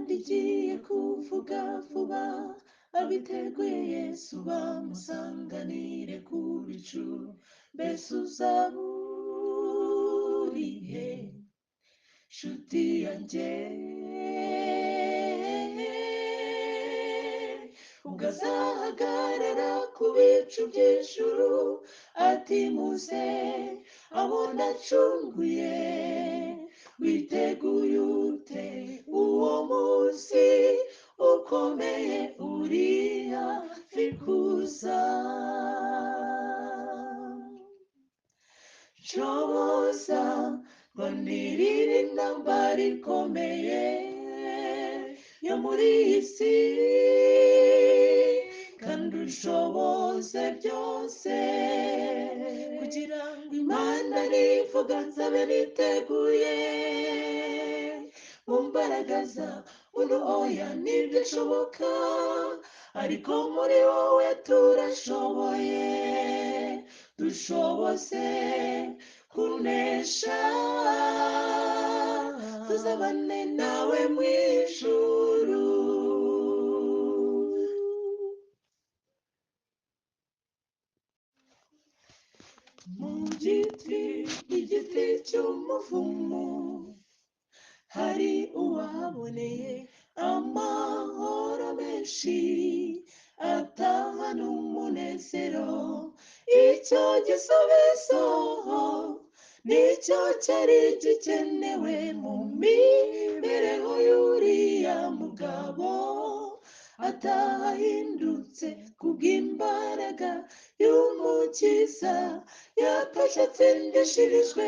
kandi igiye kuvuga vuba, abiteguye Yesu bamusanganire ku bicu. Mbese uzaba urihe nshuti yanjye, ubwo azahagarara ku bicu by'ijuru ati muze abo nacunguye? Witeguye ute uwo munsi ukomeye uri hafi kuza? Shoboza rwanirira intambara ikomeye yo muri iyi si, kandi ushoboze byose, kugira ngo Imana nivuga nzabe niteguye. Mu mbaraga za muntu oya ntibishoboka, ariko muri wowe turashoboye. Dushoboze kunesha, tuzabane nawe mu ijuru. Mu igiti cy'umuvumu hari uwahaboneye amahoro menshi, atahana umunezero. Icyo gisubizo nicyo cyari gikenewe mu mibereho y'uriya mugabo, atahindutse kubw'imbaraga y'umukiza. Yatashye atsindishirijwe,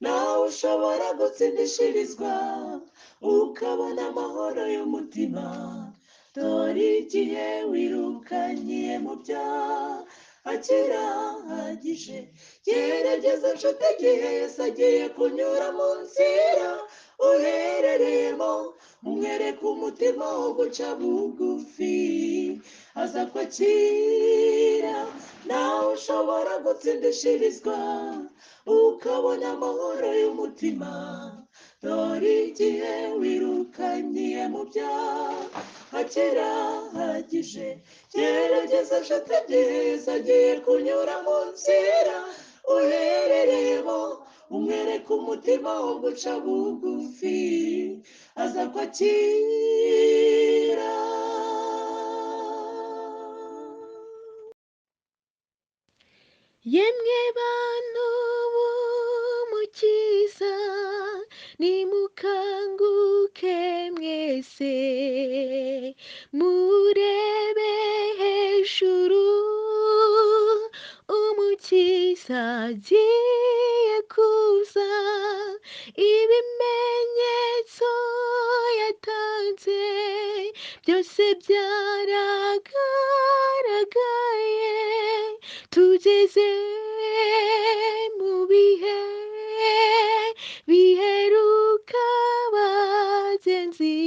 nawe ushobora gutsindishirizwa ukabona amahoro y'umutima. Dore igihe wirukanyiye mu byaha kirahagije, gerageza nshuti igihe Yesu agiye kunyura mu nzira uherereyemo. Umwereke umutima wo guca bugufi, aza kwakira, nawe ushobora gutsindishirizwa ukabona amahoro y'umutima. Dore igihe wirukanyiye mu byaha kirahagije, gerageza nshuti igihe Yesu agiye kunyura mu nzira uherereyemo. Umwereke umutima wo guca bugufi, aza kwakira. Yemwe bantu b'umukiza, nimukanguke mwese, murebe hejuru, umukiza agiye kuza. Ibimenyetso yatanze byose byaragaragaye. Tugeze mu bihe biheruka bagenzi.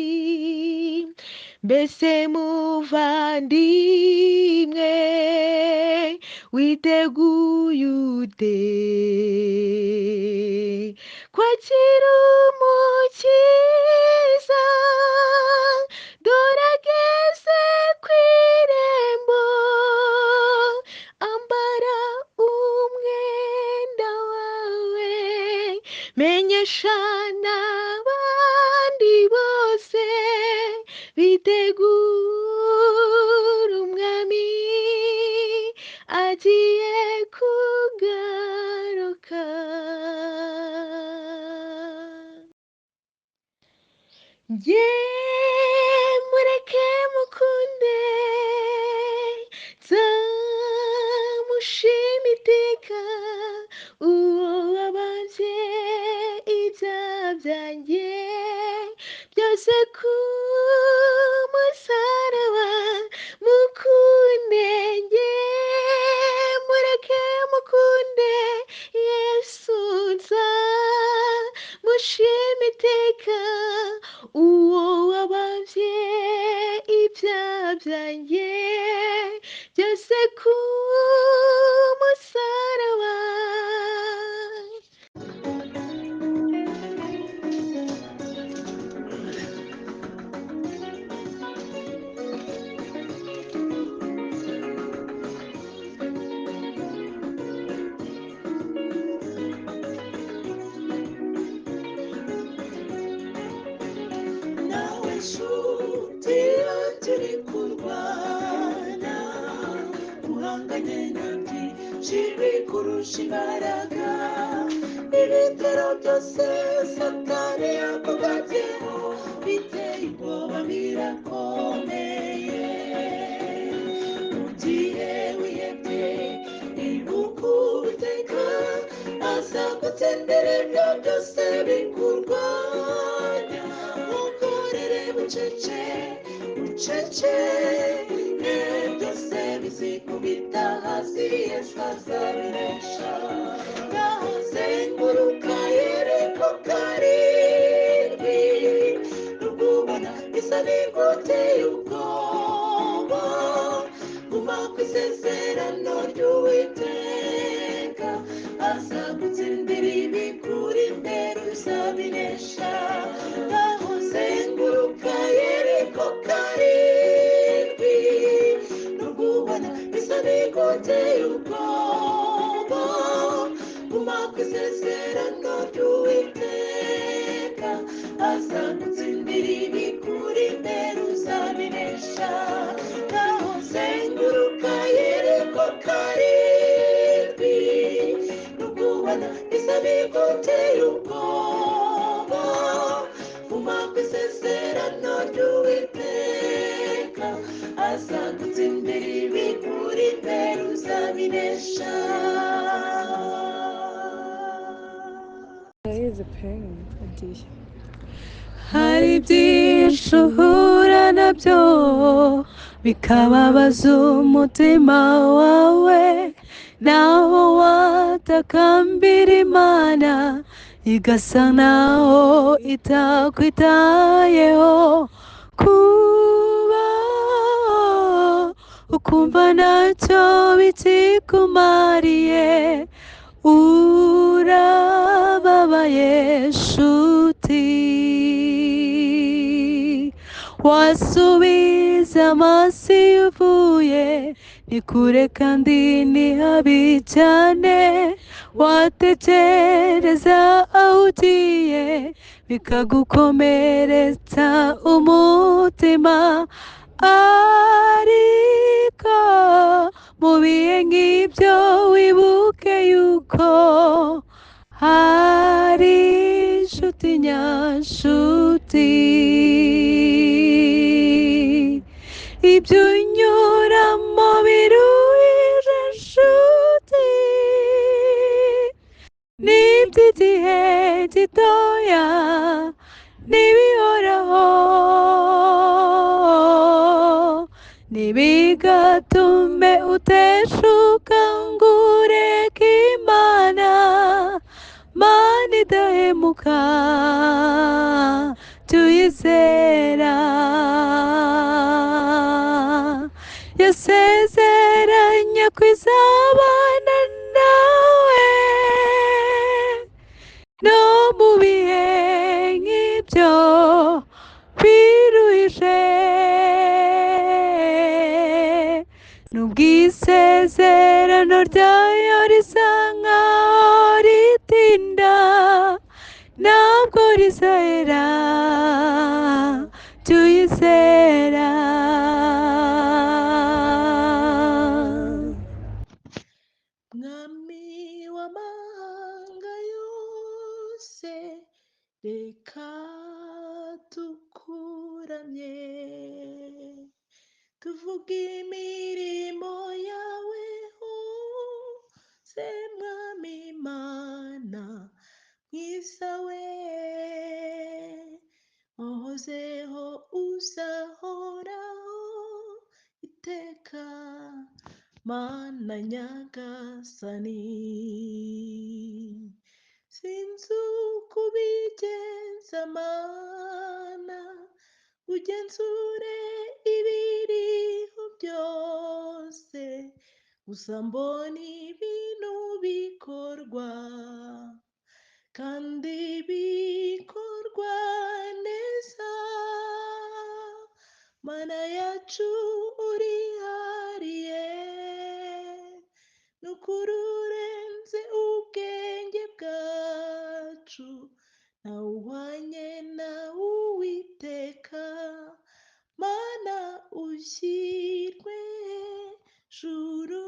Mbese muvandimwe, witeguye ute kwakira umukiza? Dore ageze ku irembo, ambara umwenda wawe, menyesha n'abandi bose, bitegura umwami agiye kugaruka. Njye mureke mukunde, nzamushima iteka, uwo wabambye ibyaha byanjye byose ku musaraba. Mukunde, njye mureke mukunde Yesu, nzamushima iteka, uwo wabambye ibyaha byanjye byose ku musaraba. kibi kurusha imbaraga ibitero byose satani yakugabyeho biteye ubwoba birakomeye mu gihe wihebye ibuka uwiteka azagutsindira ibyo byose bikurwanya mukorere bucece bucece byose bizikubita hasi yesu azabinesha yazenguruka yereko karindwi nubwo ubona bisa n'iguteye ubwoba guma ku isezerano ry'uwiteka azagutsindira ibikuri imbere uzabinesha ngaho zenguruka yereko karindwi nubwo ubona bisa n'iguteye ubwoba guma ku isezerano ry'uwiteka azagutsindira ibikuri imbere uzabinesha ngaho zenguruka yereko karindwi nubwo ubona bisa n'iguteye ubwoba guma ku isezerano ry'uwiteka azagutsindira ibikuri imbere uzabinesha. hari byinshi uhura nabyo bikababaza umutima wawe naho watakambira imana igasa naho itakwitayeho kubaho ukumva ntacyo bikikumariye urababaye nshuti wasubiza amaso iyo uvuye ni kure kandi ni habi cyane watekereza aho ugiye bikagukomeretsa umutima ariko mu bihe nk'ibyo wibuke yuko hari inshuti nyashuti ibyo unyuramo biruhije nshuti n'iby'igihe gitoya n'ibihoraho ntibigatume uteshuka ngo ureke imana mana idahemuka tuyizera yasezeranye ko izabana nawe no mu bihe nk'ibyo biruhije nubwo isezerano ryayo risa nkaho ritinda ntabwo rizahera tuyizera mwami w'amahanga yose reka tukuramye tuvuge imirimo yawe hose mwami mana mwiza we wahozeho uzahoraho iteka mana nyagasani sinzi uko ubigenza mana ugenzure ibiriho byose gusa mbona ibintu bikorwa kandi bikorwa neza mana yacu urihariye n'ukuri urenze ubwenge bwacu ntawuhwanye nawe uwiteka mana ushyirwe juru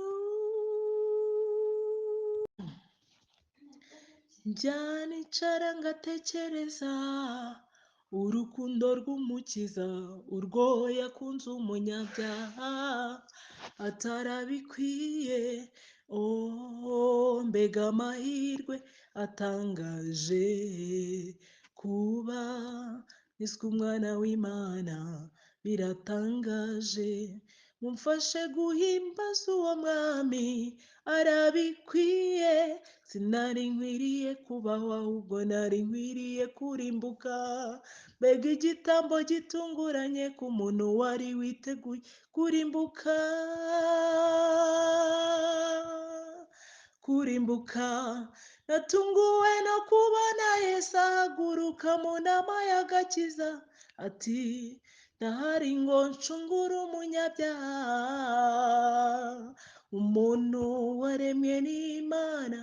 njya nicara ngatekereza urukundo rw'umukiza urwo yakunze umunyabyaha atarabikwiye. Mbega amahirwe atangaje kuba niswe umwana w'Imana, biratangaje. Mumfashe guhimbaza uwo mwami, arabikwiye. Sinari nkwiriye kubaho, ahubwo nari nkwiriye kurimbuka. Mbega igitambo gitunguranye ku muntu wari witeguye kurimbuka. Natunguwe no kubona Yesu ahaguruka mu nama y'agakiza, ati ndahari ngo ncungure umunyabyaha. Umuntu waremwe n'Imana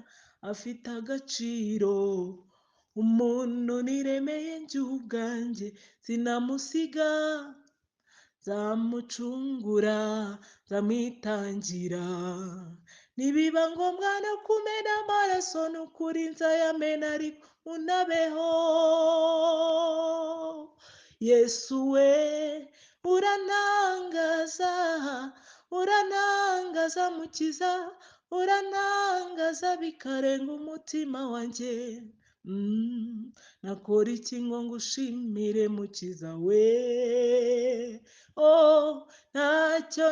afite agaciro. Umuntu niremeye njye ubwanjye, sinamusiga, nzamucungura, nzamwitangira. Nibiba ngombwa no kumena amaraso, n'ukuri nzayamena, ariko unabeho. Yesu we urantangaza, urantangaza mukiza, urantangaza bikarenga umutima wanjye. Nakora iki ngo ngushimire mukiza we? Ntacyo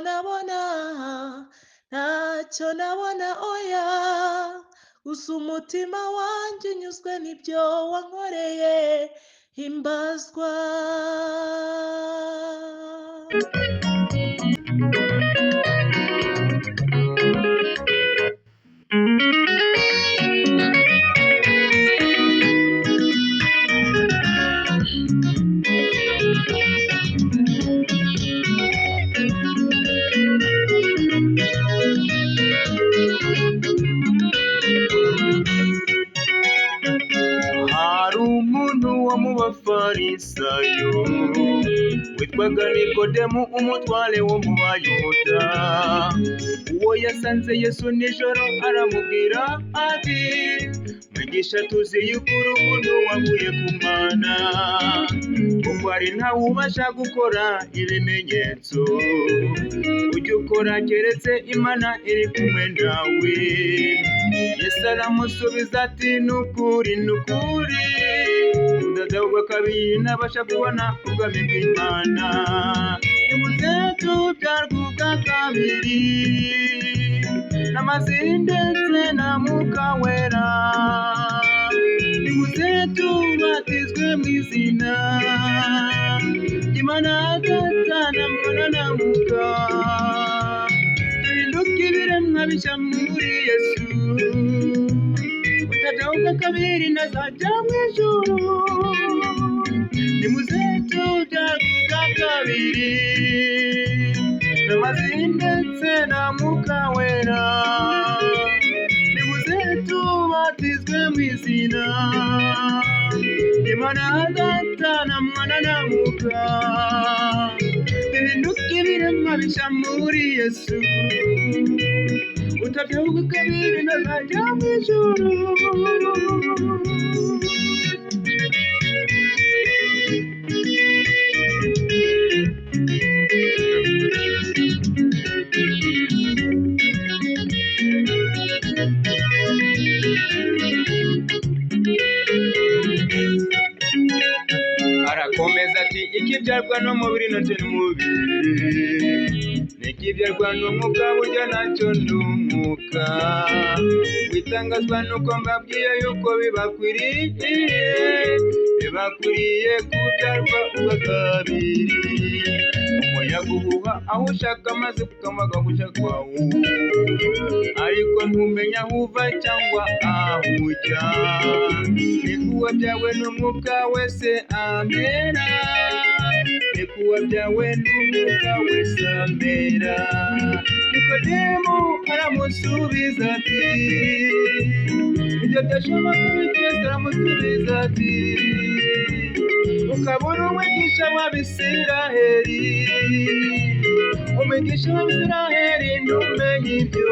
nabona oya, gusa umutima wanjye unyuzwe n'ibyo wankoreye. Himbazwa. Hari umuntu wo mu bafarisayo witwaga Nikodemu, umutware wo mu Bayuda. Uwo yasanze Yesu nijoro aramubwira ati, mwigisha, tuzi yuko uri umuntu wavuye ku Mana, kuko ari ntawe ubasha gukora ibimenyetso ujya ukora keretse Imana iri kumwe nawe. Yesu aramusubiza ati, nukuri udadahubwa kabiri nabasha kubona ubwami bw'Imana. Nimuze tubyarwe ubwa kabiri n'amazi ndetse na Mwuka Wera. Nimuze tubatizwe mu izina ry'Imana Data na Mwana na Mwuka, duhinduke ibiremwa bishya muri Yesu. Utadahubwa kabiri ntazajya mu ijuru. Nimuze tubyarwe ubwa kabiri n'amazi ndetse na Mwuka Wera. Nimuze tubatizwe mu izina ry'Imana Data na Mwana na Mwuka, duhinduke ibiremwa bishya muri Yesu. Utadahubwa kabiri ntazajya mu ijuru. Arakomeza ati, ikibyarwa n'umubiri nacyo ni umubiri, n'ikibyarwa n'umwuka burya nacyo ni umwuka. Witangazwa nuko mbabwiye yuko bibakwiriye kubyarwa ubwa kabiri. Umuyaga uhuha aho ushaka maze ukamaga gushya kwawo, ariko ntumenya aho uva cyangwa aho ujya. Nikuwa byawe n'umwuka wese amera, nikuwa byawe n'umwuka wese amera. Nikodemu aramusubiza ati, ibyo byashoboka bite? Aramusubiza ati, ukabura umwigisha w'Abisiraheli, umwigisha w'Abisiraheli ntumenye ibyo.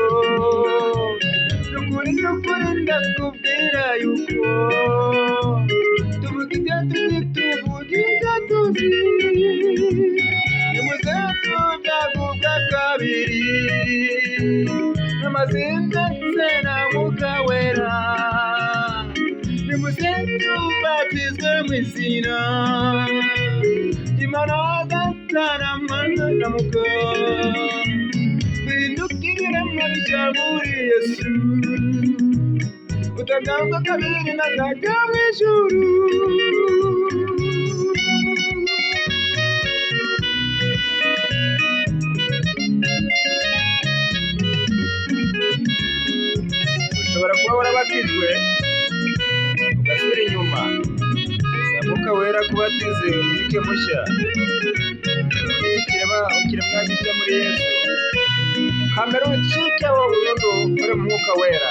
n'ukuri ndakubwira yuko tuvuga ibyo tuzi tuvuga ibyo tuzi nimuze tubyagubwa kabiri n'amazina ndetse na Mwuka Wera nimuze tubatizwe mu izina ry'Imana Data na Mwana na Mwuka duhindukirire mabishya muri Yesu utagabwa kabiri nazajya mu ijuru ushobora kuba warabatijwe ugasubira inyuma Mwuka Wera kubatize umwuka mushya ikiremwa gishya muri Yesu kamera ucike wowe burundu muri Mwuka Wera